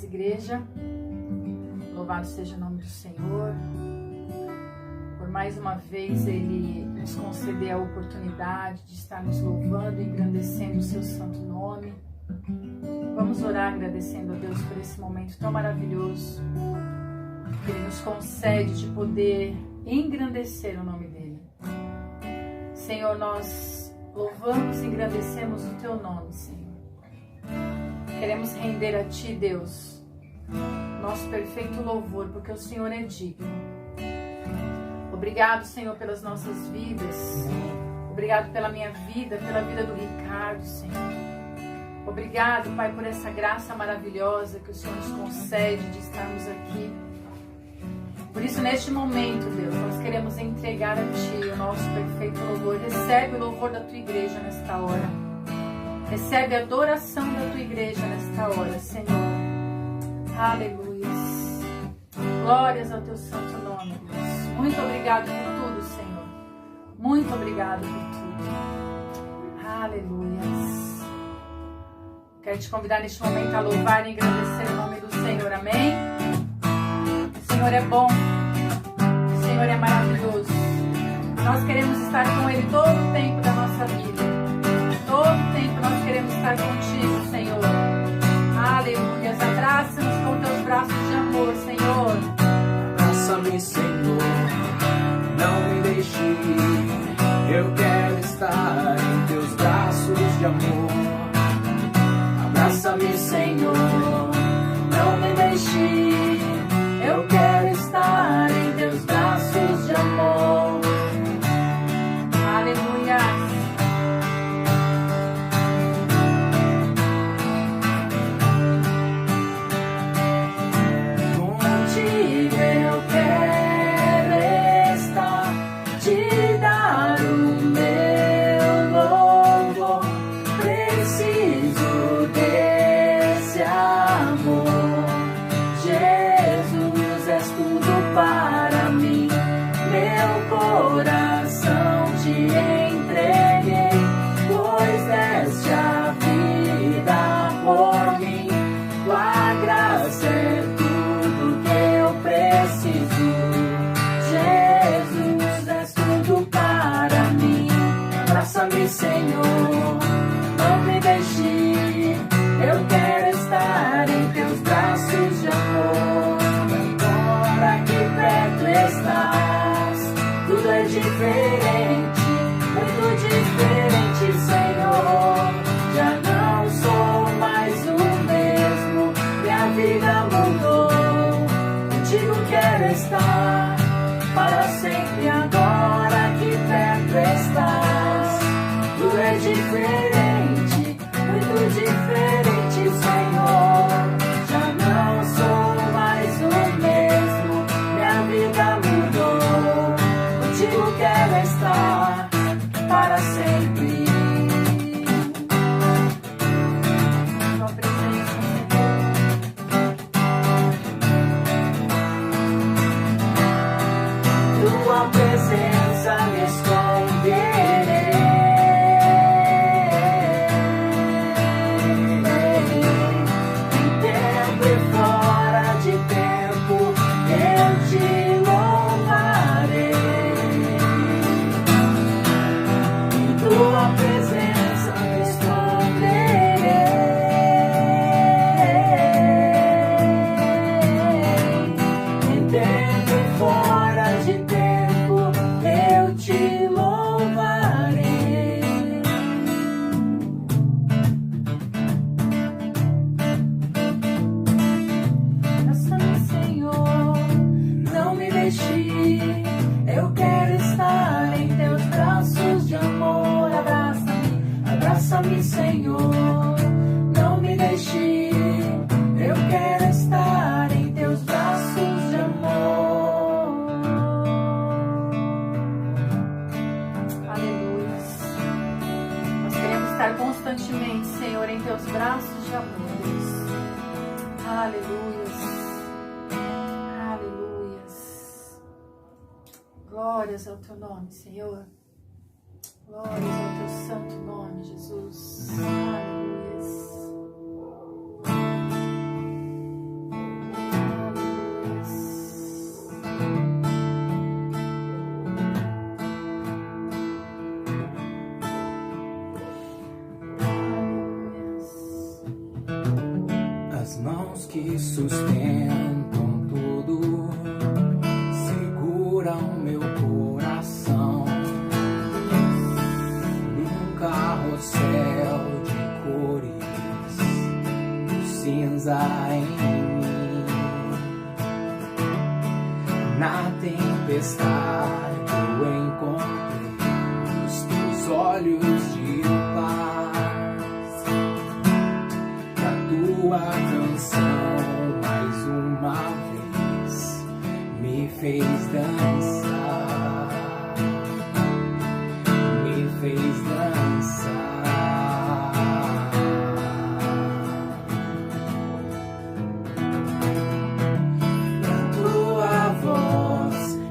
igreja. Louvado seja o nome do Senhor. Por mais uma vez Ele nos conceder a oportunidade de estar nos louvando e engrandecendo o seu santo nome. Vamos orar agradecendo a Deus por esse momento tão maravilhoso que Ele nos concede de poder engrandecer o nome dEle. Senhor, nós louvamos e engrandecemos o Teu nome, Senhor. Queremos render a Ti, Deus, nosso perfeito louvor, porque o Senhor é digno. Obrigado, Senhor, pelas nossas vidas. Obrigado pela minha vida, pela vida do Ricardo, Senhor. Obrigado, Pai, por essa graça maravilhosa que o Senhor nos concede de estarmos aqui. Por isso, neste momento, Deus, nós queremos entregar a Ti o nosso perfeito louvor. Recebe o louvor da Tua igreja nesta hora. Recebe a adoração da Tua igreja nesta hora, Senhor. Aleluia. Glórias ao Teu santo nome, Deus. Muito obrigado por tudo, Senhor. Muito obrigado por tudo. Aleluia. Quero te convidar neste momento a louvar e engrandecer o nome do Senhor. Amém? O Senhor é bom. O Senhor é maravilhoso. Nós queremos estar com Ele todo o tempo da nossa vida. Todo o tempo nós queremos estar contigo, Senhor. Aleluia. Abraça-nos com Teus braços de amor, Senhor. Abraça-me, Senhor. Não me deixe ir. Eu quero estar em Teus braços de amor. Abraça-me, Senhor, não me deixe ir. Eu quero estar em Teus braços de amor. Aleluia. Contigo eu quero estar, te dar o meu louvor. Preciso desse amor. Jesus, és tudo para mim. Meu coração te entreguei, pois deste a vida por mim. Tua graça é tudo que eu preciso. Jesus, és tudo para mim. Abraça-me, Senhor, não me deixe ir. Eu quero estar em Teus braços de amor. Agora que perto estás, tudo é diferente, muito diferente, Senhor. Já não sou mais o mesmo, minha vida mudou. Contigo quero estar para sempre. Agora que perto estás, tudo é diferente, muito diferente, Senhor. Já não sou mais o mesmo, minha vida mudou. Contigo quero estar para sempre. Tua presença, Senhor. Tua presença me esconderei. Em tempo e fora de tempo eu te louvarei. Em tua presença me esconderei. Em tempo e fora de tempo eu te louvarei. Abraça-me, Senhor, não me deixe ir. Eu quero estar em Teus braços de amor. Abraça-me, abraça-me, Senhor, não me deixe ir. Eu quero estar em Teus braços de amor. Aleluia. Nós queremos estar constantemente, Senhor, em Teus braços de amor. Aleluia. Aleluia. Glórias ao Teu nome, Senhor. Glórias ao Teu santo nome, Jesus. Aleluia. mãos que sustentam tudo, seguram meu coração num carrossel de cores, o cinza em mim. Na tempestade eu encontrei os teus olhos de paz, e a tua canção mais uma vez me fez dançar, me fez dançar.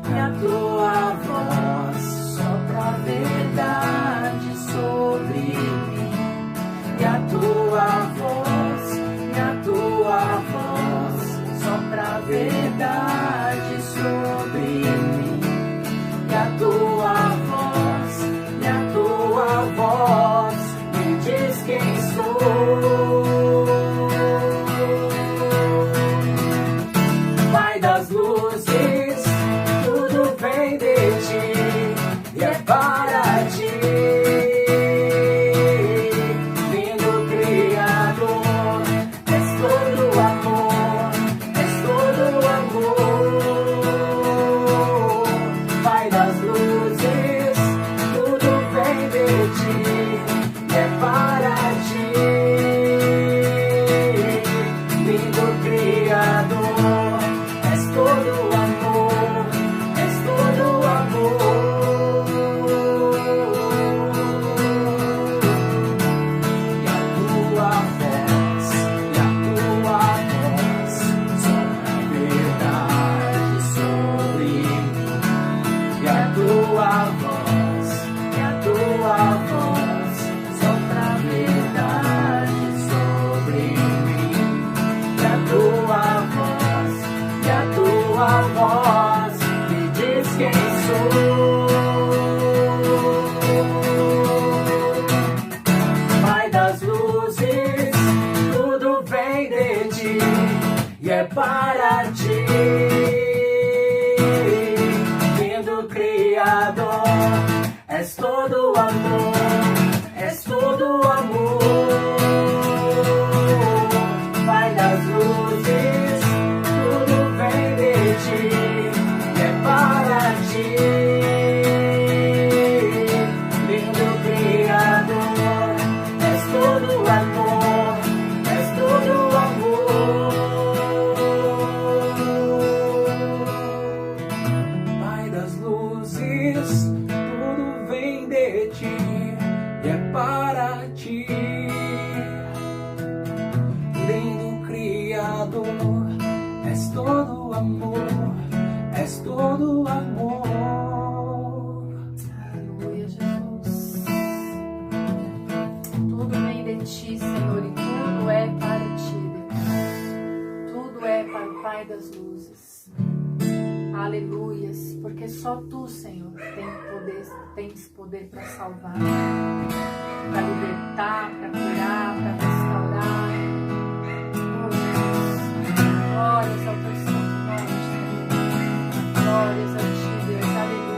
E a tua voz sopra a verdade sobre mim. E a tua voz sopra a verdade sobre mim. E a tua voz me diz quem sou. Pai das luzes, tudo vem de ti e é para ti. Lindo Criador, és todo amor, és todo amor. Pai das luzes, tudo vem de ti e é para ti. Lindo Criador, és todo amor, és todo amor. E a tua voz sopra a verdade sobre mim. E a tua voz sopra a verdade sobre mim. E a tua voz me diz quem sou. Pai das luzes, tudo vem de ti e é para ti. Lindo Criador, és todo amor, és todo amor. Pai das luzes, tudo vem de ti e é para ti. Lindo Criador, és todo amor, és todo amor. Pai das luzes, tudo vem de ti e é para ti. Lindo Criador, és todo amor, és todo amor. Aleluia, Jesus. Tudo vem de ti, Senhor, e tudo é para ti, Deus. Tudo é para o Pai das luzes. Aleluias, porque só tu, Senhor, tens poder para salvar, para libertar, para curar, para restaurar. Oh, Jesus. Glórias ao teu santo nome, Senhor. Glórias a ti, Deus. Aleluia.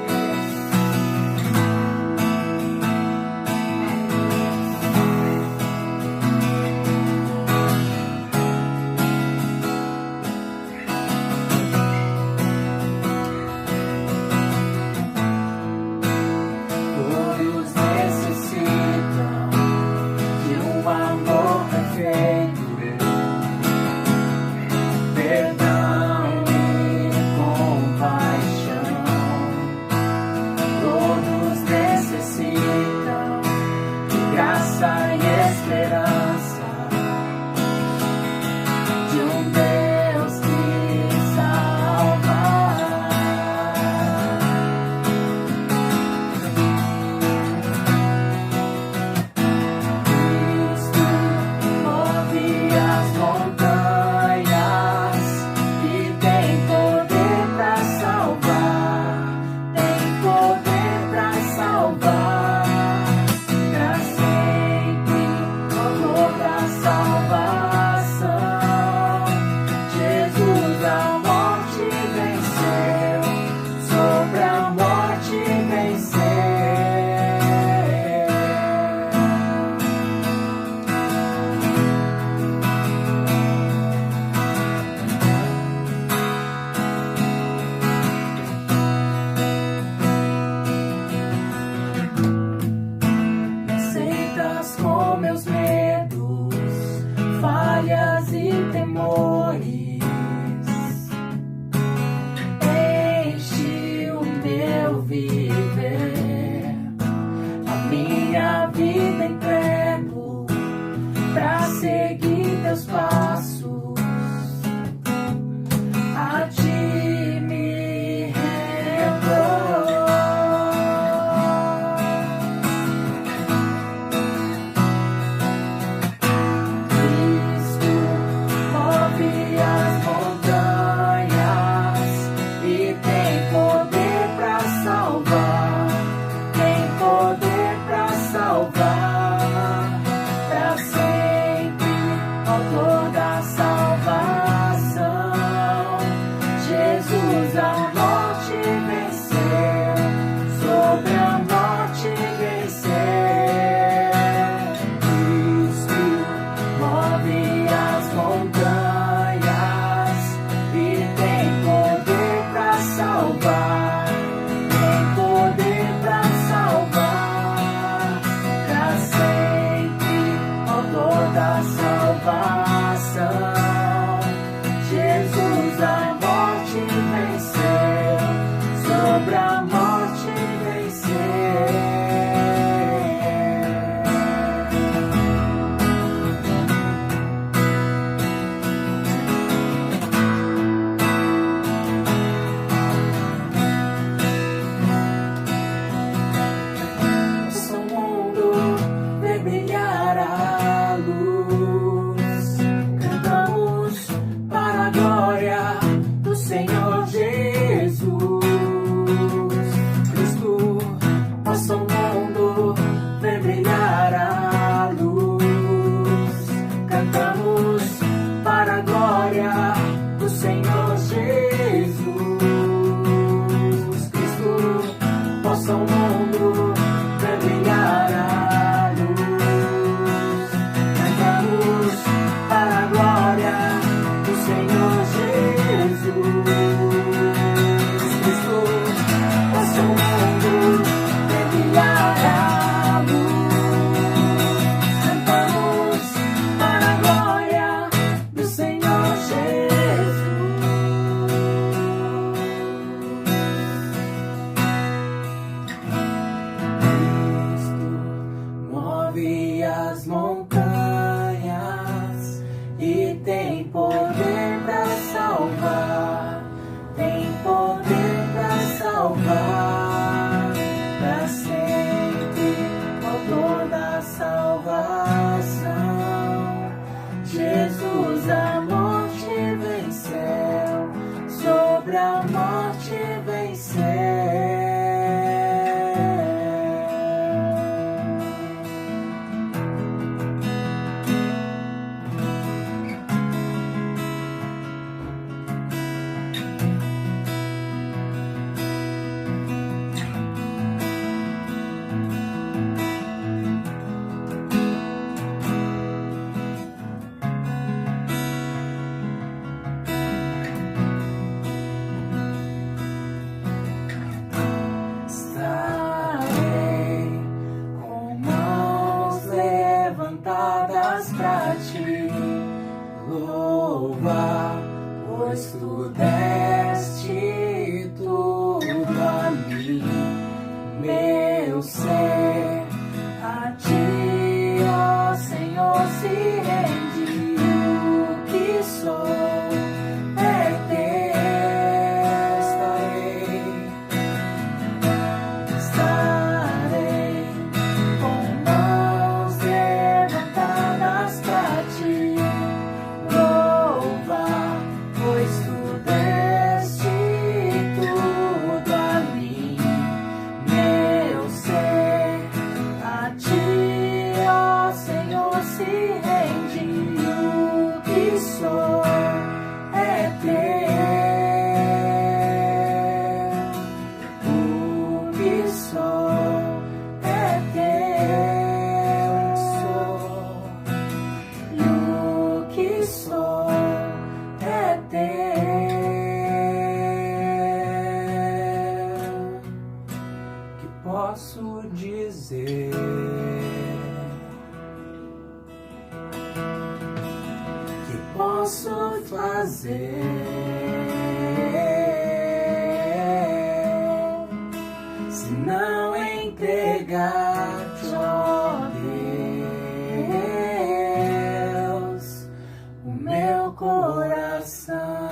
Todos necessitam de um amor perfeito, perdão e compaixão. Todos necessitam de graça e esperança, de um Deus que salva. Cristo move as montanhas e tem poder para salvar, tem poder para salvar. Para sempre, oh paz com meus medos, falhas e temores. Enche o meu viver, a minha vida entrego pra seguir teus passos. A ti me rendo. Cristo move as montanhas e tem poder pra salvar, tem poder pra salvar, pra sempre, autor da salvação. Jesus a morte venceu, sobre a morte venceu. Cristo move as montanhas e tem poder pra salvar, tem poder pra salvar, pra sempre, autor da salvação. Jesus a morte venceu, sobre a morte venceu. Nosso mundo vê brilhar a luz, cantamos para a glória do Senhor Jesus. Cristo, nosso mundo vê brilhar a luz, cantamos para a glória do Senhor Jesus. Cristo, nosso mundo vê brilhar a luz, cantamos para a glória do Senhor Jesus. Cristo, nosso mundo vê brilhar a luz, cantamos para a glória do Senhor Jesus. Cristo move as montanhas e tem poder pra salvar, tem poder pra salvar, pra sempre, autor da salvação. Jesus a morte venceu, sobre a morte venceu. Estarei com mãos levantadas pra ti louvar, pois tu deste tudo a mim, meu ser. A ti, ó Senhor, se rende o que sou. É teu, estarei com mãos levantadas pra ti louvar, pois tu deste tudo a mim, meu ser. A ti, ó Senhor, se rende o que sou. É teu, o que sou. É teu, sou. E o que sou é teu. Que posso dizer? fazer se não entregar-te, ó Deus, o meu coração?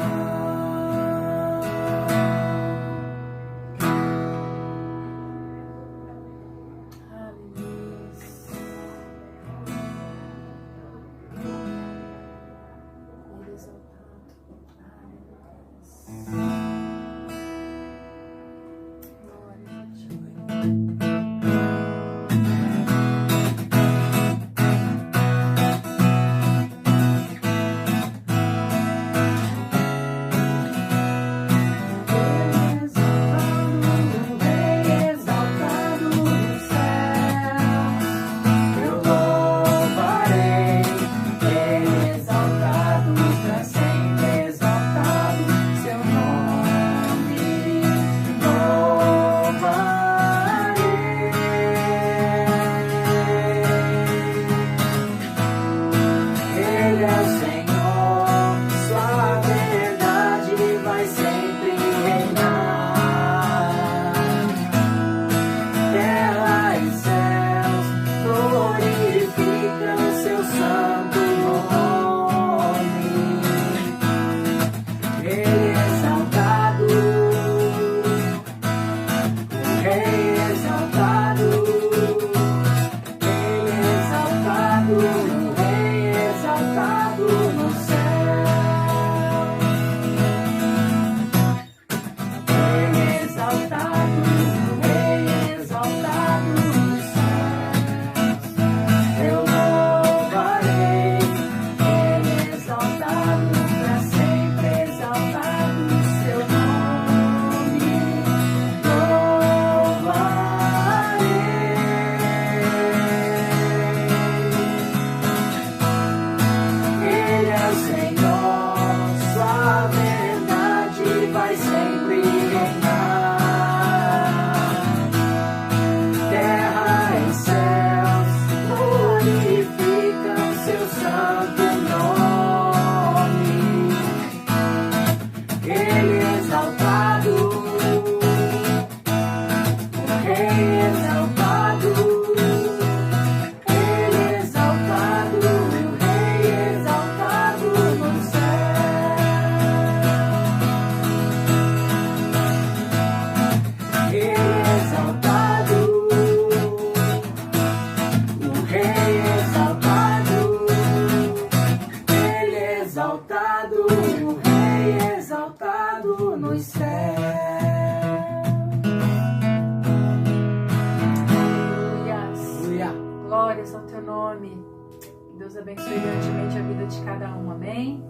Deus abençoe grandemente a vida de cada um, amém?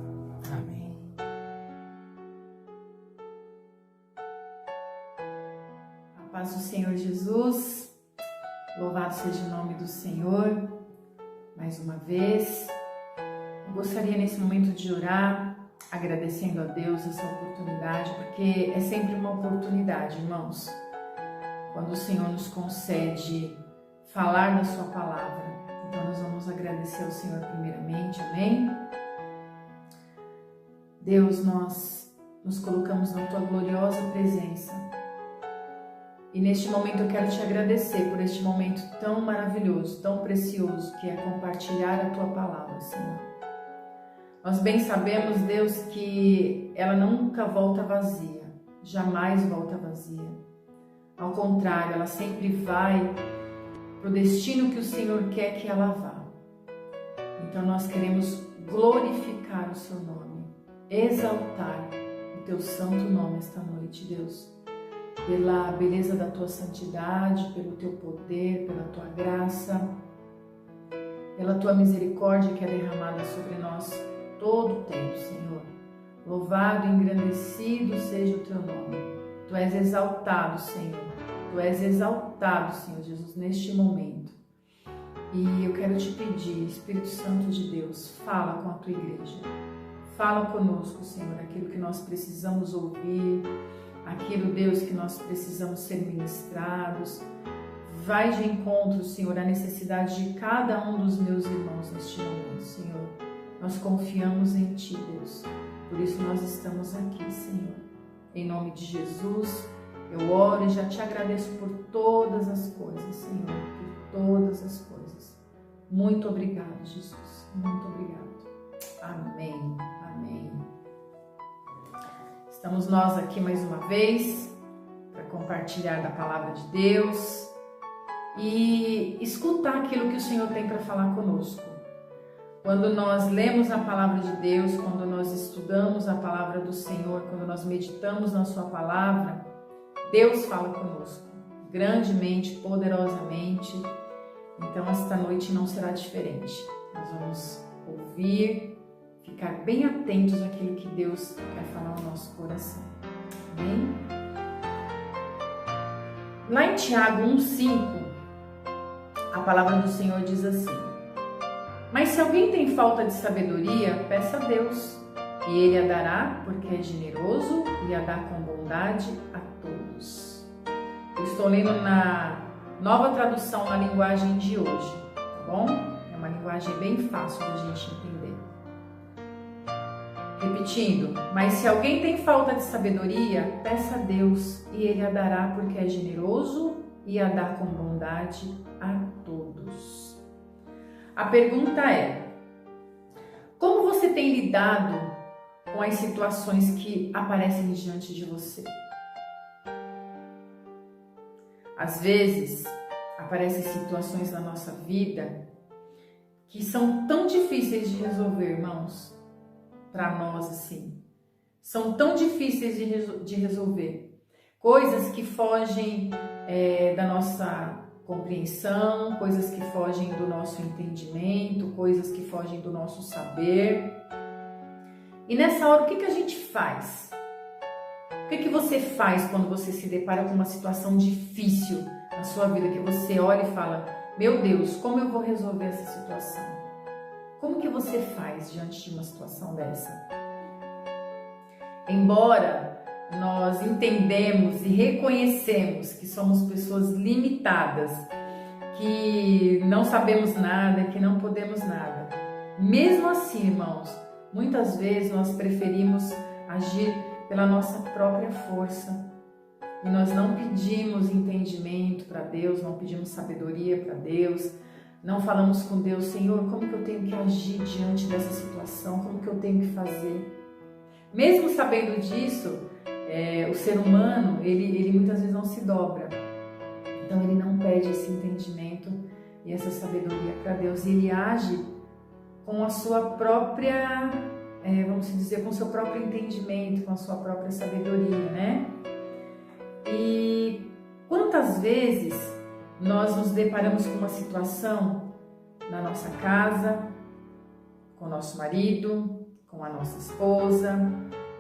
Amém. A paz do Senhor Jesus, louvado seja o nome do Senhor. Mais uma vez, eu gostaria nesse momento de orar, agradecendo a Deus essa oportunidade, porque é sempre uma oportunidade, irmãos, quando o Senhor nos concede falar da sua palavra. Então nós vamos agradecer ao Senhor primeiramente, amém? Deus, nós nos colocamos na tua gloriosa presença e neste momento eu quero te agradecer por este momento tão maravilhoso, tão precioso, que é compartilhar a tua palavra, Senhor. Nós bem sabemos, Deus, que ela nunca volta vazia, jamais volta vazia. Ao contrário, ela sempre vai para o destino que o Senhor quer que ela vá. Então nós queremos glorificar o seu nome, exaltar o teu santo nome esta noite, Deus, pela beleza da tua santidade, pelo teu poder, pela tua graça, pela tua misericórdia que é derramada sobre nós todo o tempo, Senhor. Louvado e engrandecido seja o teu nome. Tu és exaltado, Senhor. Tu és exaltado, Senhor Jesus, neste momento. E eu quero te pedir, Espírito Santo de Deus, fala com a tua igreja. Fala conosco, Senhor, aquilo que nós precisamos ouvir, aquilo, Deus, que nós precisamos ser ministrados. Vai de encontro, Senhor, à necessidade de cada um dos meus irmãos neste momento, Senhor. Nós confiamos em Ti, Deus. Por isso nós estamos aqui, Senhor. Em nome de Jesus, eu oro e já Te agradeço por todas as coisas, Senhor, por todas as coisas. Muito obrigado, Jesus. Muito obrigado. Amém. Amém. Estamos nós aqui mais uma vez para compartilhar da palavra de Deus e escutar aquilo que o Senhor tem para falar conosco. Quando nós lemos a palavra de Deus, quando nós estudamos a palavra do Senhor, quando nós meditamos na Sua palavra, Deus fala conosco, grandemente, poderosamente. Então, esta noite não será diferente. Nós vamos ouvir, ficar bem atentos àquilo que Deus quer falar no nosso coração. Amém? Lá em Tiago 1,5, a palavra do Senhor diz assim: mas se alguém tem falta de sabedoria, peça a Deus, e Ele a dará, porque é generoso e a dá com bondade a todos. Eu estou lendo na Nova Tradução na linguagem de hoje, tá bom? É uma linguagem bem fácil da gente entender. Repetindo, mas se alguém tem falta de sabedoria, peça a Deus, e Ele a dará, porque é generoso e a dá com bondade a todos. A pergunta é: como você tem lidado com as situações que aparecem diante de você? Às vezes, aparecem situações na nossa vida que são tão difíceis de resolver, irmãos, para nós assim. São tão difíceis de resolver. Coisas que fogem da nossa compreensão, coisas que fogem do nosso entendimento, coisas que fogem do nosso saber. E nessa hora, o que a gente faz? O que você faz quando você se depara com uma situação difícil na sua vida, que você olha e fala: meu Deus, como eu vou resolver essa situação? Como que você faz diante de uma situação dessa? Embora nós entendemos e reconhecemos que somos pessoas limitadas, que não sabemos nada, que não podemos nada, mesmo assim, irmãos, muitas vezes nós preferimos agir pela nossa própria força e nós não pedimos entendimento para Deus, não pedimos sabedoria para Deus, não falamos com Deus: Senhor, como que eu tenho que agir diante dessa situação, como que eu tenho que fazer? Mesmo sabendo disso, o ser humano, ele muitas vezes não se dobra, então ele não pede esse entendimento e essa sabedoria para Deus, e ele age com a sua própria, vamos dizer, com o seu próprio entendimento, com a sua própria sabedoria, né? E quantas vezes nós nos deparamos com uma situação na nossa casa, com o nosso marido, com a nossa esposa,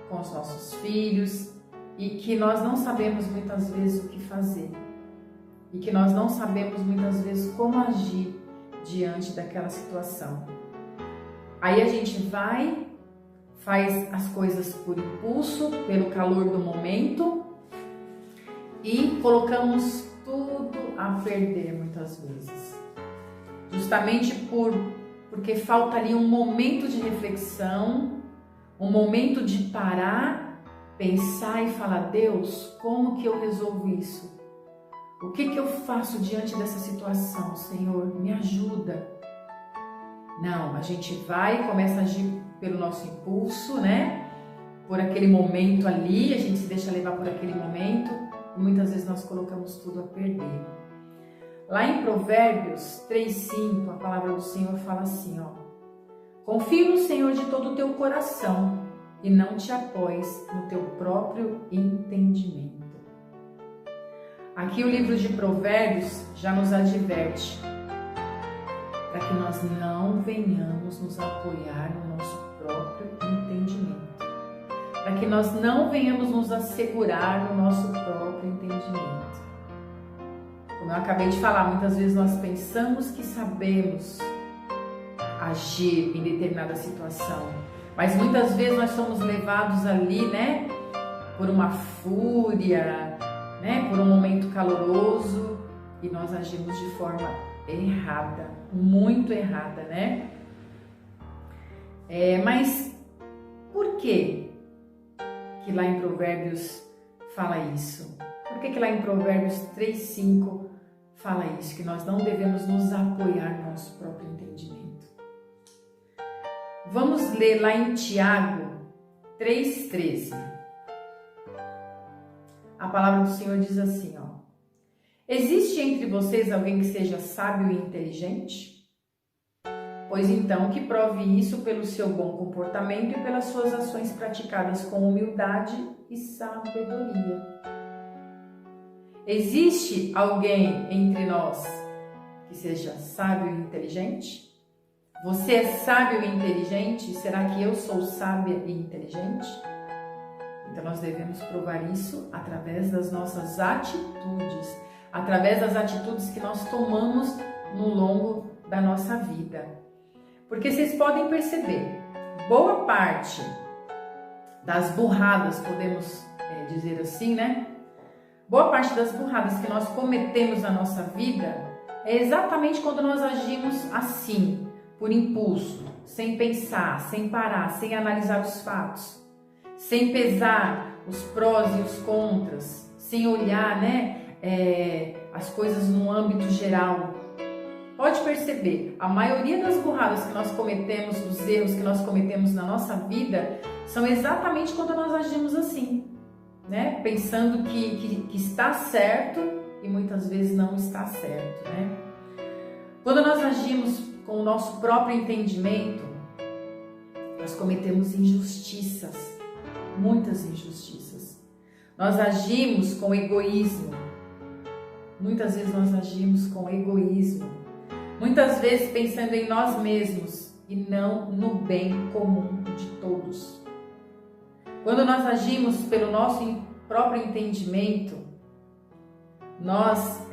com os nossos filhos, e que nós não sabemos muitas vezes o que fazer, e que nós não sabemos muitas vezes como agir diante daquela situação. Aí a gente vai, faz as coisas por impulso, pelo calor do momento, e colocamos tudo a perder muitas vezes. Justamente porque falta ali um momento de reflexão, um momento de parar, pensar e falar: Deus, como que eu resolvo isso? O que eu faço diante dessa situação? Senhor, me ajuda. Não, a gente vai e começa a agir pelo nosso impulso, né? Por aquele momento ali, a gente se deixa levar por aquele momento e muitas vezes nós colocamos tudo a perder. Lá em Provérbios 3,5, a palavra do Senhor fala assim, ó: confie no Senhor de todo o teu coração e não te apoies no teu próprio entendimento. Aqui o livro de Provérbios já nos adverte para que nós não venhamos nos apoiar no nosso próprio entendimento, para que nós não venhamos nos assegurar no nosso próprio entendimento. Como eu acabei de falar, muitas vezes nós pensamos que sabemos agir em determinada situação, mas muitas vezes nós somos levados ali, né, por uma fúria, né, por um momento caloroso, e nós agimos de forma errada, muito errada, né? Mas por que lá em Provérbios fala isso? Por que lá em Provérbios 3:5 fala isso? Que nós não devemos nos apoiar no nosso próprio entendimento. Vamos ler lá em Tiago 3:13. A palavra do Senhor diz assim, ó: existe entre vocês alguém que seja sábio e inteligente? Pois então que prove isso pelo seu bom comportamento e pelas suas ações praticadas com humildade e sabedoria. Existe alguém entre nós que seja sábio e inteligente? Você é sábio e inteligente? Será que eu sou sábia e inteligente? Então nós devemos provar isso através das nossas atitudes, através das atitudes que nós tomamos no longo da nossa vida. Porque vocês podem perceber, boa parte das burradas, podemos dizer assim, né? Boa parte das burradas que nós cometemos na nossa vida é exatamente quando nós agimos assim, por impulso, sem pensar, sem parar, sem analisar os fatos, sem pesar os prós e os contras, sem olhar, as coisas no âmbito geral. Pode perceber, a maioria das burradas que nós cometemos, dos erros que nós cometemos na nossa vida, são exatamente quando nós agimos assim, né? Pensando que está certo e muitas vezes não está certo, né? Quando nós agimos com o nosso próprio entendimento, nós cometemos injustiças, muitas injustiças. Nós agimos com egoísmo. Muitas vezes nós agimos com egoísmo. Muitas vezes pensando em nós mesmos e não no bem comum de todos. Quando nós agimos pelo nosso próprio entendimento, nós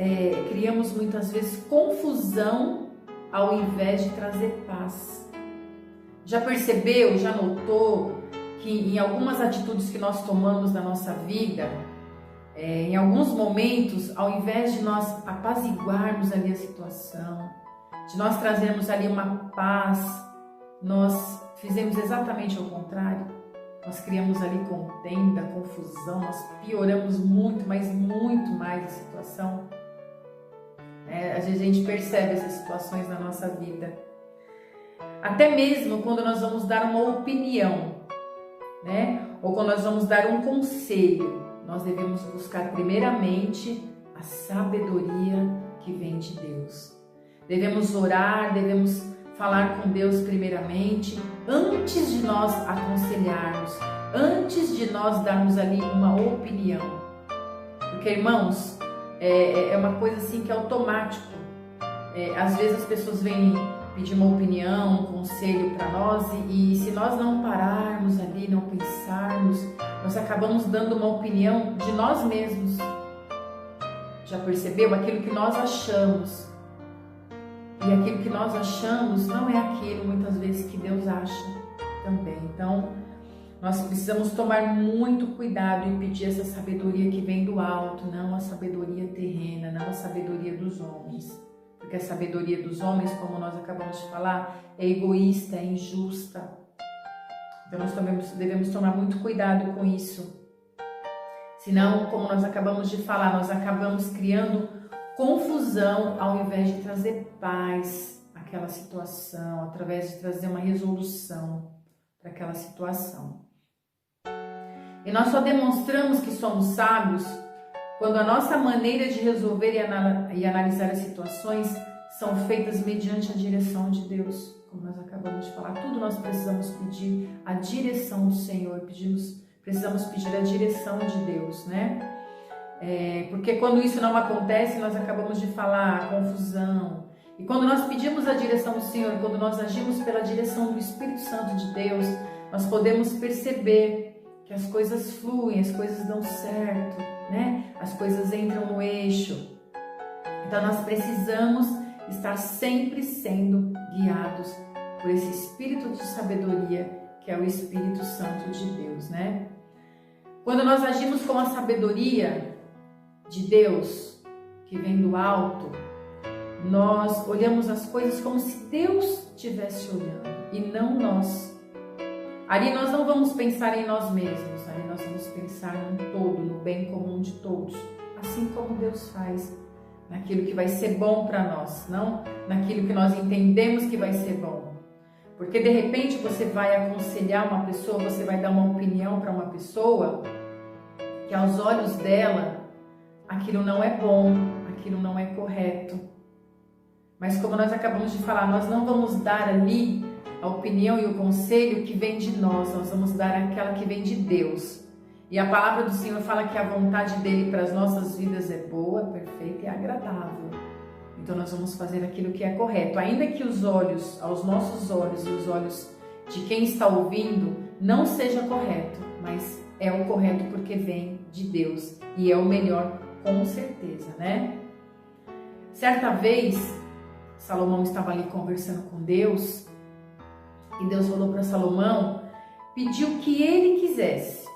criamos muitas vezes confusão ao invés de trazer paz. Já percebeu, já notou que em algumas atitudes que nós tomamos na nossa vida, em alguns momentos, ao invés de nós apaziguarmos ali a situação, de nós trazermos ali uma paz, nós fizemos exatamente o contrário. Nós criamos ali contenda, confusão, nós pioramos muito, mas muito mais a situação. Às vezes a gente percebe essas situações na nossa vida. Até mesmo quando nós vamos dar uma opinião, ou quando nós vamos dar um conselho, nós devemos buscar primeiramente a sabedoria que vem de Deus. Devemos orar, devemos falar com Deus primeiramente, antes de nós aconselharmos, antes de nós darmos ali uma opinião. Porque, irmãos, é uma coisa assim que é automático. Às vezes as pessoas vêm pedir uma opinião, um conselho para nós e se nós não pararmos ali, não pensarmos, nós acabamos dando uma opinião de nós mesmos. Já percebeu? Aquilo que nós achamos. E aquilo que nós achamos não é aquilo, muitas vezes, que Deus acha também. Então, nós precisamos tomar muito cuidado e pedir essa sabedoria que vem do alto, não a sabedoria terrena, não a sabedoria dos homens. Porque a sabedoria dos homens, como nós acabamos de falar, é egoísta, é injusta. Então, nós devemos tomar muito cuidado com isso. Senão, como nós acabamos de falar, nós acabamos criando confusão ao invés de trazer paz àquela situação, através de trazer uma resolução para aquela situação. E nós só demonstramos que somos sábios quando a nossa maneira de resolver e analisar as situações são feitas mediante a direção de Deus, como nós acabamos de falar. Tudo nós precisamos pedir a direção do Senhor, precisamos pedir a direção de Deus, né? Porque quando isso não acontece, nós acabamos de falar confusão. E quando nós pedimos a direção do Senhor, quando nós agimos pela direção do Espírito Santo de Deus, nós podemos perceber que as coisas fluem, as coisas dão certo, né? As coisas entram no eixo. Então nós precisamos estar sempre sendo guiados por esse Espírito de sabedoria, que é o Espírito Santo de Deus, né? Quando nós agimos com a sabedoria de Deus, que vem do alto, nós olhamos as coisas como se Deus estivesse olhando e não nós. Ali nós não vamos pensar em nós mesmos, ali nós vamos pensar no todo, no bem comum de todos, assim como Deus faz, naquilo que vai ser bom para nós, não naquilo que nós entendemos que vai ser bom. Porque de repente você vai aconselhar uma pessoa, você vai dar uma opinião para uma pessoa que aos olhos dela aquilo não é bom, aquilo não é correto. Mas como nós acabamos de falar, nós não vamos dar ali a opinião e o conselho que vem de nós vamos dar aquela que vem de Deus. E a palavra do Senhor fala que a vontade dele para as nossas vidas é boa, perfeita e agradável. Então nós vamos fazer aquilo que é correto, ainda que os olhos, aos nossos olhos e os olhos de quem está ouvindo não seja correto, mas é o correto porque vem de Deus e é o melhor com certeza, né? Certa vez, Salomão estava ali conversando com Deus e Deus falou para Salomão, pediu o que ele quisesse.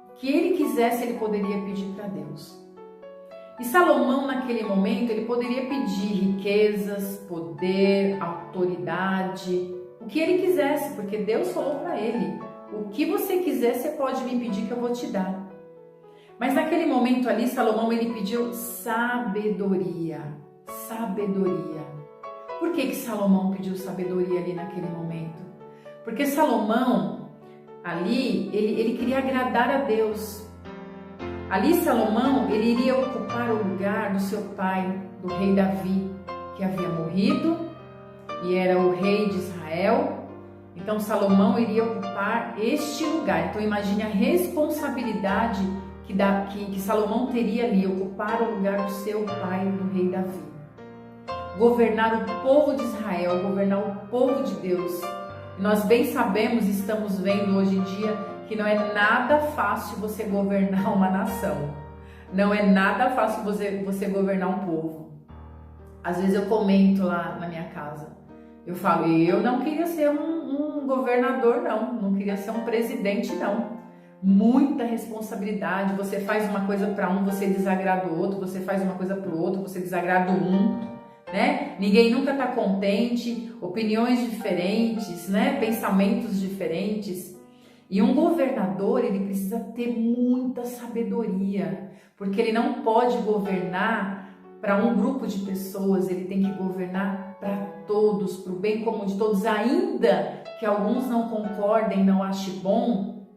O que ele quisesse, ele poderia pedir para Deus. E Salomão, naquele momento, ele poderia pedir riquezas, poder, autoridade, o que ele quisesse, porque Deus falou para ele, o que você quiser, você pode me pedir que eu vou te dar. Mas naquele momento ali, Salomão, ele pediu sabedoria, sabedoria. Por que Salomão pediu sabedoria ali naquele momento? Porque Salomão, ali, ele queria agradar a Deus. Ali Salomão, ele iria ocupar o lugar do seu pai, do rei Davi, que havia morrido e era o rei de Israel. Então Salomão iria ocupar este lugar. Então imagine a responsabilidade que Salomão teria ali, ocupar o lugar do seu pai, do rei Davi. Governar o povo de Israel, governar o povo de Deus. E nós bem sabemos, estamos vendo hoje em dia, que não é nada fácil você governar uma nação. Não é nada fácil você governar um povo. Às vezes eu comento lá na minha casa. Eu falo, eu não queria ser um governador, não queria ser um presidente, não. Muita responsabilidade. Você faz uma coisa para um, você desagrada o outro. Você faz uma coisa para o outro, você desagrada um. Né? Ninguém nunca está contente, opiniões diferentes, né? Pensamentos diferentes. E um governador, ele precisa ter muita sabedoria, porque ele não pode governar para um grupo de pessoas, ele tem que governar para todos, para o bem comum de todos, ainda que alguns não concordem, não achem bom,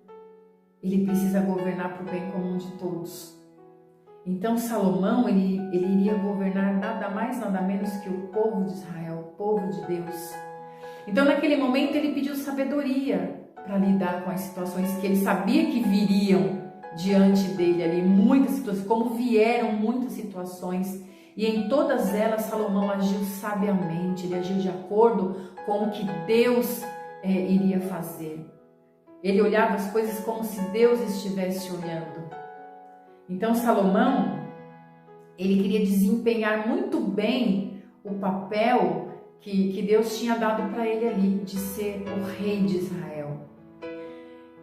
ele precisa governar para o bem comum de todos. Então Salomão, ele iria governar nada mais, nada menos que o povo de Israel, o povo de Deus. Então naquele momento ele pediu sabedoria para lidar com as situações que ele sabia que viriam diante dele ali, muitas situações, como vieram muitas situações, e em todas elas Salomão agiu sabiamente, ele agiu de acordo com o que Deus iria fazer. Ele olhava as coisas como se Deus estivesse olhando. Então Salomão, ele queria desempenhar muito bem o papel que Deus tinha dado para ele ali, de ser o rei de Israel.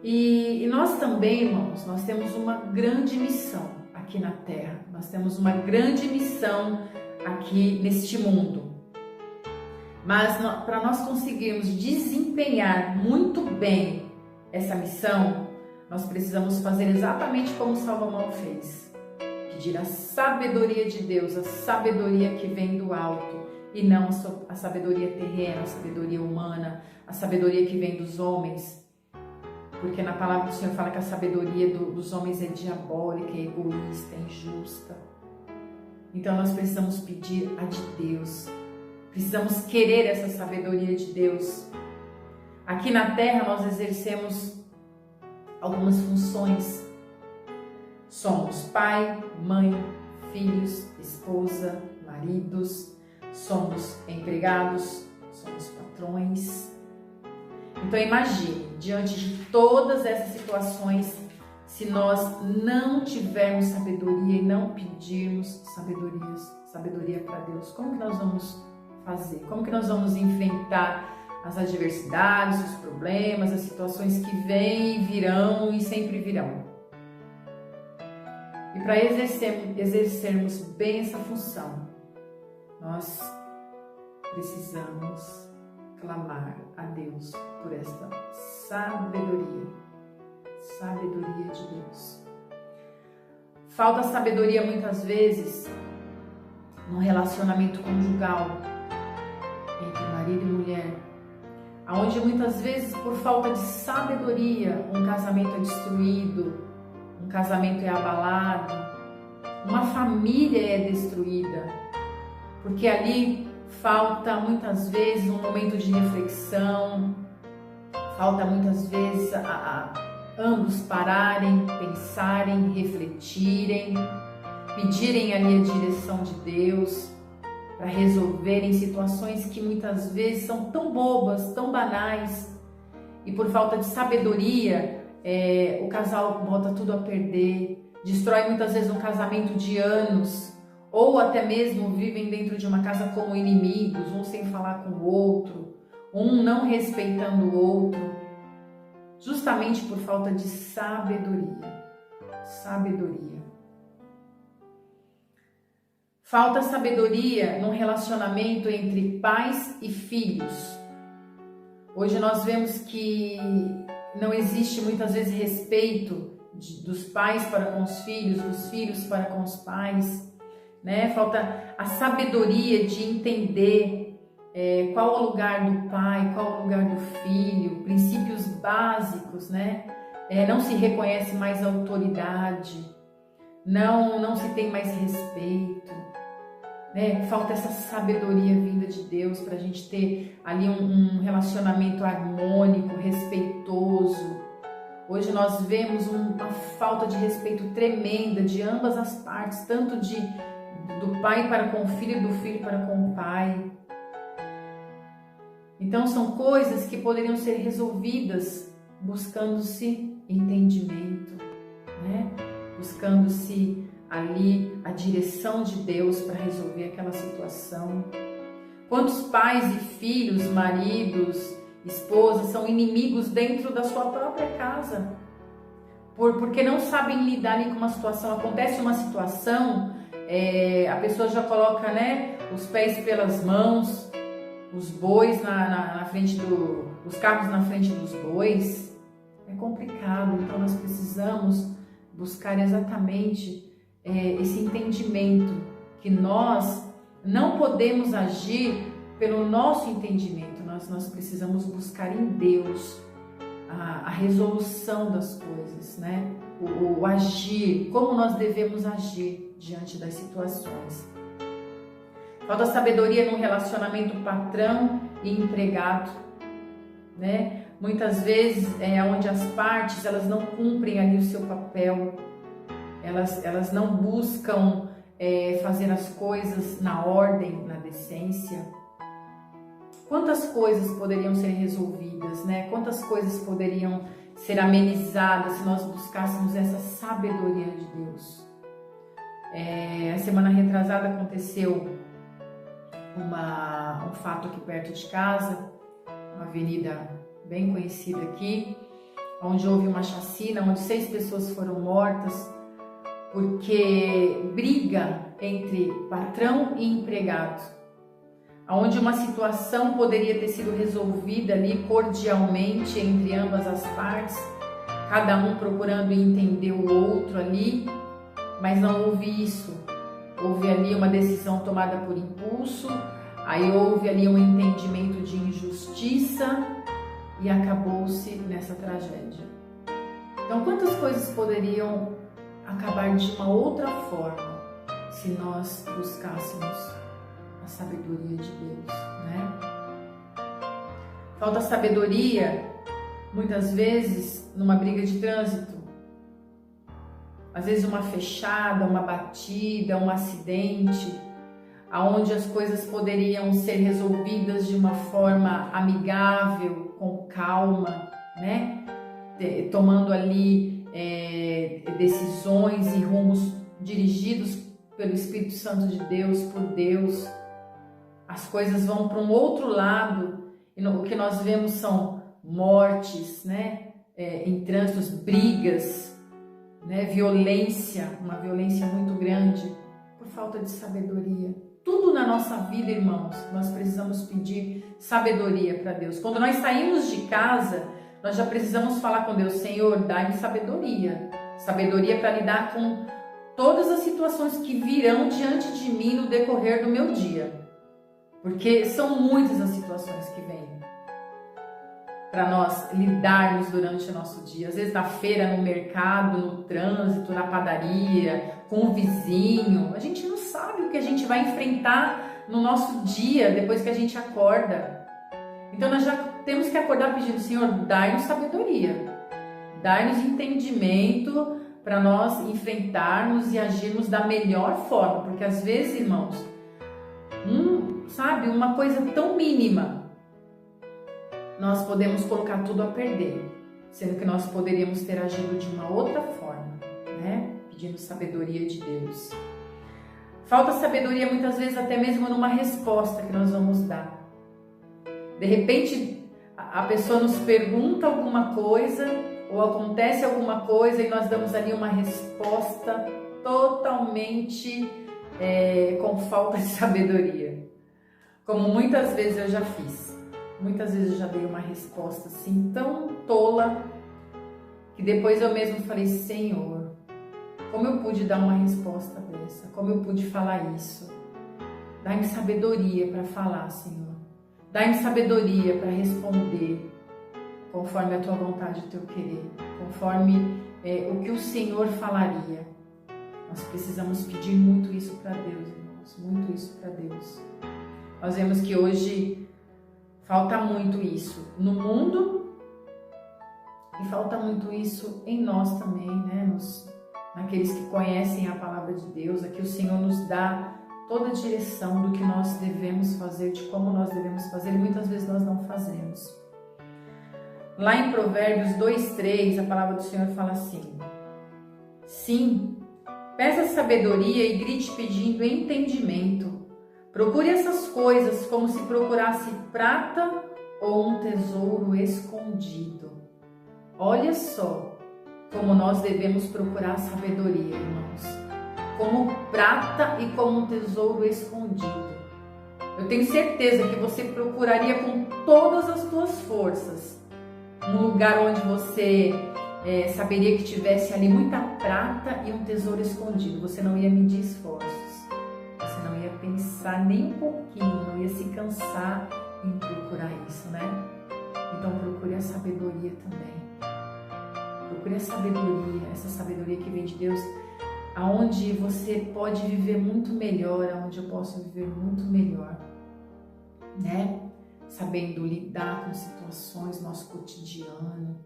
E nós também, irmãos, nós temos uma grande missão aqui na terra. Nós temos uma grande missão aqui neste mundo. Mas para nós conseguirmos desempenhar muito bem essa missão, nós precisamos fazer exatamente como Salomão fez. Pedir a sabedoria de Deus, a sabedoria que vem do alto, e não a sabedoria terrena, a sabedoria humana, a sabedoria que vem dos homens. Porque na palavra do Senhor fala que a sabedoria dos homens é diabólica, é egoísta, é injusta. Então nós precisamos pedir a de Deus. Precisamos querer essa sabedoria de Deus. Aqui na terra nós exercemos algumas funções. Somos pai, mãe, filhos, esposa, maridos, somos empregados, somos patrões. Então imagine, diante de todas essas situações, se nós não tivermos sabedoria e não pedirmos sabedoria para Deus, como que nós vamos fazer? Como que nós vamos enfrentar as adversidades, os problemas, as situações que vêm, virão e sempre virão? E para exercermos bem essa função, nós precisamos clamar a Deus por esta sabedoria de Deus. Falta sabedoria muitas vezes no relacionamento conjugal entre marido e mulher, onde muitas vezes por falta de sabedoria um casamento é destruído, um casamento é abalado, uma família é destruída, porque ali falta muitas vezes um momento de reflexão, falta muitas vezes ambos pararem, pensarem, refletirem, pedirem ali a direção de Deus para resolverem situações que muitas vezes são tão bobas, tão banais, e por falta de sabedoria o casal bota tudo a perder, destrói muitas vezes um casamento de anos, ou até mesmo vivem dentro de uma casa como inimigos, um sem falar com o outro, um não respeitando o outro, justamente por falta de sabedoria. Falta sabedoria no relacionamento entre pais e filhos. Hoje nós vemos que não existe muitas vezes respeito dos pais para com os filhos, dos filhos para com os pais, né? Falta a sabedoria de entender qual é o lugar do pai, qual é o lugar do filho, princípios básicos, né? Não se reconhece mais autoridade, não se tem mais respeito, né? Falta essa sabedoria vinda de Deus para a gente ter ali um relacionamento harmônico, respeitoso. Hoje nós vemos uma falta de respeito tremenda de ambas as partes, tanto do pai para com o filho e do filho para com o pai. Então são coisas que poderiam ser resolvidas buscando-se entendimento, né? Buscando-se ali a direção de Deus para resolver aquela situação. Quantos pais e filhos, maridos, esposas são inimigos dentro da sua própria casa? Porque não sabem lidar ali com uma situação. Acontece uma situação, a pessoa já coloca, né, os pés pelas mãos, os bois na frente os carros na frente dos bois. É complicado, então nós precisamos buscar exatamente esse entendimento, que nós não podemos agir pelo nosso entendimento, nós precisamos buscar em Deus a resolução das coisas, né? O agir, como nós devemos agir diante das situações. Falta sabedoria no relacionamento patrão e empregado, né? Muitas vezes onde as partes elas não cumprem ali o seu papel, elas não buscam fazer as coisas na ordem, na decência. Quantas coisas poderiam ser resolvidas, né? Quantas coisas poderiam ser amenizadas se nós buscássemos essa sabedoria de Deus. A semana retrasada aconteceu um fato aqui perto de casa, uma avenida bem conhecida aqui, onde houve uma chacina, onde 6 pessoas foram mortas, porque briga entre patrão e empregado, onde uma situação poderia ter sido resolvida ali cordialmente entre ambas as partes, cada um procurando entender o outro ali, mas não houve isso. Houve ali uma decisão tomada por impulso, aí houve ali um entendimento de injustiça e acabou-se nessa tragédia. Então, quantas coisas poderiam acabar de uma outra forma se nós buscássemos a sabedoria de Deus, né? Falta sabedoria, muitas vezes, numa briga de trânsito. Às vezes uma fechada, uma batida, um acidente, aonde as coisas poderiam ser resolvidas de uma forma amigável, com calma, né? Tomando ali decisões e rumos dirigidos pelo Espírito Santo de Deus, por Deus. As coisas vão para um outro lado e o que nós vemos são mortes, né? Em trânsitos, brigas, né? Violência, uma violência muito grande por falta de sabedoria. tudo na nossa vida, irmãos, nós precisamos pedir sabedoria para Deus. Quando nós saímos de casa, nós já precisamos falar com Deus: Senhor, dá-me sabedoria. Sabedoria para lidar com todas as situações que virão diante de mim no decorrer do meu dia. Porque são muitas as situações que vêm para nós lidarmos durante o nosso dia. Às vezes na feira, no mercado, no trânsito, na padaria, com o vizinho. A gente não sabe o que a gente vai enfrentar no nosso dia depois que a gente acorda. Então nós já temos que acordar pedindo: Senhor, dai-nos sabedoria, dai-nos entendimento para nós enfrentarmos e agirmos da melhor forma. Porque às vezes, irmãos, uma coisa tão mínima, nós podemos colocar tudo a perder, sendo que nós poderíamos ter agido de uma outra forma, né? Pedindo sabedoria de Deus. Falta sabedoria muitas vezes até mesmo numa resposta que nós vamos dar. De repente, a pessoa nos pergunta alguma coisa ou acontece alguma coisa e nós damos ali uma resposta totalmente com falta de sabedoria. Como muitas vezes eu já fiz. Muitas vezes eu já dei uma resposta assim tão tola que depois eu mesmo falei: Senhor, como eu pude dar uma resposta dessa? Como eu pude falar isso? Dá-me sabedoria para falar, Senhor. Dá-me sabedoria para responder conforme a Tua vontade e o Teu querer, conforme o que o Senhor falaria. Nós precisamos pedir muito isso para Deus, irmãos, muito isso para Deus. Nós vemos que hoje falta muito isso no mundo e falta muito isso em nós também, né? Naqueles que conhecem a palavra de Deus. Aqui o Senhor nos dá toda a direção do que nós devemos fazer, de como nós devemos fazer, e muitas vezes nós não fazemos. Lá em Provérbios 2:3, a palavra do Senhor fala assim: Sim, peça sabedoria e grite pedindo entendimento. Procure essas coisas como se procurasse prata ou um tesouro escondido. Olha só como nós devemos procurar sabedoria, irmãos. Como prata e como um tesouro escondido. Eu tenho certeza que você procuraria com todas as suas forças um lugar onde você saberia que tivesse ali muita prata e um tesouro escondido. Você não ia medir esforços. Você não ia pensar nem um pouquinho, não ia se cansar em procurar isso, né? Então procure a sabedoria também. Procure a sabedoria, essa sabedoria que vem de Deus, aonde você pode viver muito melhor, aonde eu posso viver muito melhor, né? Sabendo lidar com situações no nosso cotidiano,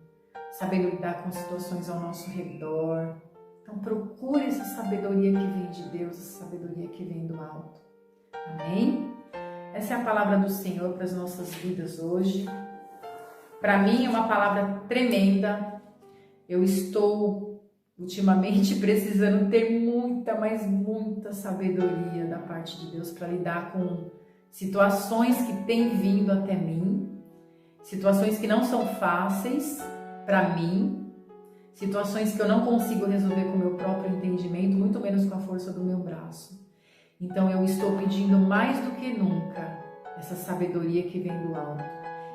sabendo lidar com situações ao nosso redor. Então procure essa sabedoria que vem de Deus, essa sabedoria que vem do alto. Amém? Essa é a palavra do Senhor para as nossas vidas hoje. Para mim é uma palavra tremenda. Eu estou ultimamente precisando ter muita, mas muita sabedoria da parte de Deus para lidar com situações que têm vindo até mim, situações que não são fáceis para mim, situações que eu não consigo resolver com o meu próprio entendimento, muito menos com a força do meu braço. Então eu estou pedindo mais do que nunca essa sabedoria que vem do alto.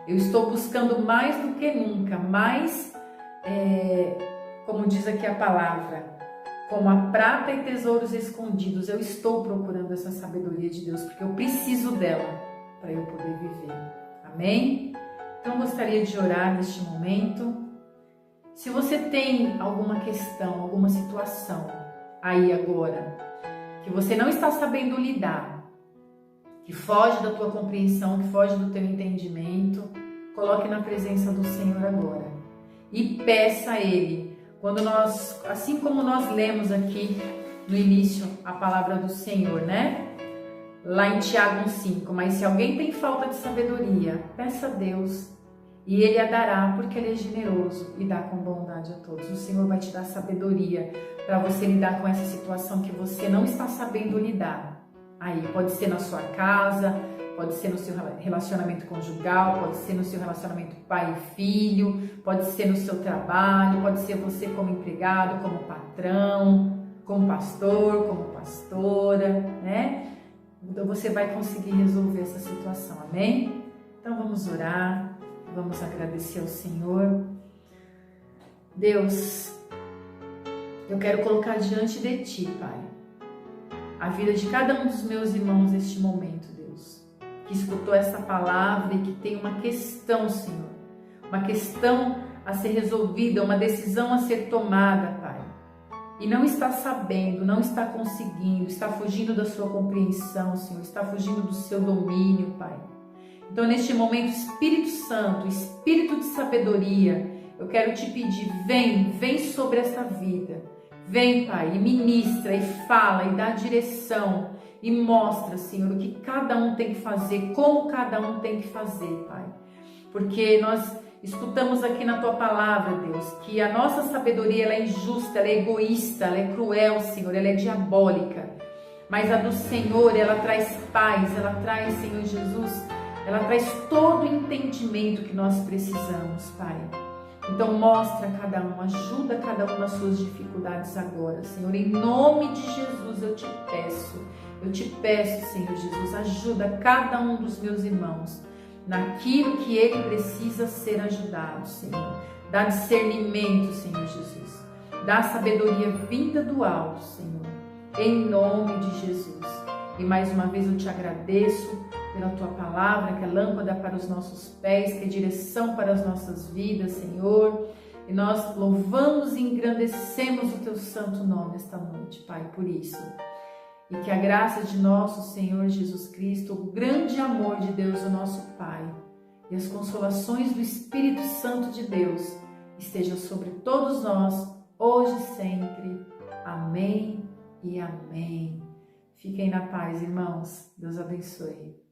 Eu estou buscando mais do que nunca, como diz aqui a palavra, como a prata e tesouros escondidos. Eu estou procurando essa sabedoria de Deus, porque eu preciso dela para eu poder viver. Amém? Então gostaria de orar neste momento. Se você tem alguma questão, alguma situação aí agora, que você não está sabendo lidar, que foge da tua compreensão, que foge do teu entendimento, coloque na presença do Senhor agora e peça a Ele. Quando nós, assim como nós lemos aqui no início a palavra do Senhor, né? Lá em Tiago 1:5, mas se alguém tem falta de sabedoria, peça a Deus e Ele a dará, porque Ele é generoso e dá com bondade a todos. O Senhor vai te dar sabedoria para você lidar com essa situação que você não está sabendo lidar. Aí pode ser na sua casa, pode ser no seu relacionamento conjugal, pode ser no seu relacionamento pai e filho, pode ser no seu trabalho, pode ser você como empregado, como patrão, como pastor, como pastora, né? Então você vai conseguir resolver essa situação, amém? Então vamos orar, vamos agradecer ao Senhor. Deus, eu quero colocar diante de Ti, Pai, a vida de cada um dos meus irmãos neste momento, Deus, que escutou essa palavra e que tem uma questão, Senhor, uma questão a ser resolvida, uma decisão a ser tomada, Pai, e não está sabendo, não está conseguindo, está fugindo da sua compreensão, Senhor, está fugindo do seu domínio, Pai. Então, neste momento, Espírito Santo, Espírito de sabedoria, eu quero te pedir, vem sobre essa vida. Vem, Pai, e ministra, e fala, e dá direção, e mostra, Senhor, o que cada um tem que fazer, como cada um tem que fazer, Pai. Porque nós escutamos aqui na Tua palavra, Deus, que a nossa sabedoria ela é injusta, ela é egoísta, ela é cruel, Senhor, ela é diabólica. Mas a do Senhor, ela traz paz, ela traz, Senhor Jesus, ela traz todo o entendimento que nós precisamos, Pai. Então mostra cada um, ajuda cada um nas suas dificuldades agora, Senhor. Em nome de Jesus eu te peço, Senhor Jesus, ajuda cada um dos meus irmãos naquilo que ele precisa ser ajudado, Senhor. Dá discernimento, Senhor Jesus. Dá sabedoria vinda do alto, Senhor. Em nome de Jesus. E mais uma vez eu te agradeço pela Tua palavra, que é lâmpada para os nossos pés, que é direção para as nossas vidas, Senhor. E nós louvamos e engrandecemos o Teu santo nome esta noite, Pai, por isso. E que a graça de nosso Senhor Jesus Cristo, o grande amor de Deus, o nosso Pai, e as consolações do Espírito Santo de Deus estejam sobre todos nós, hoje e sempre. Amém e amém. Fiquem na paz, irmãos. Deus abençoe.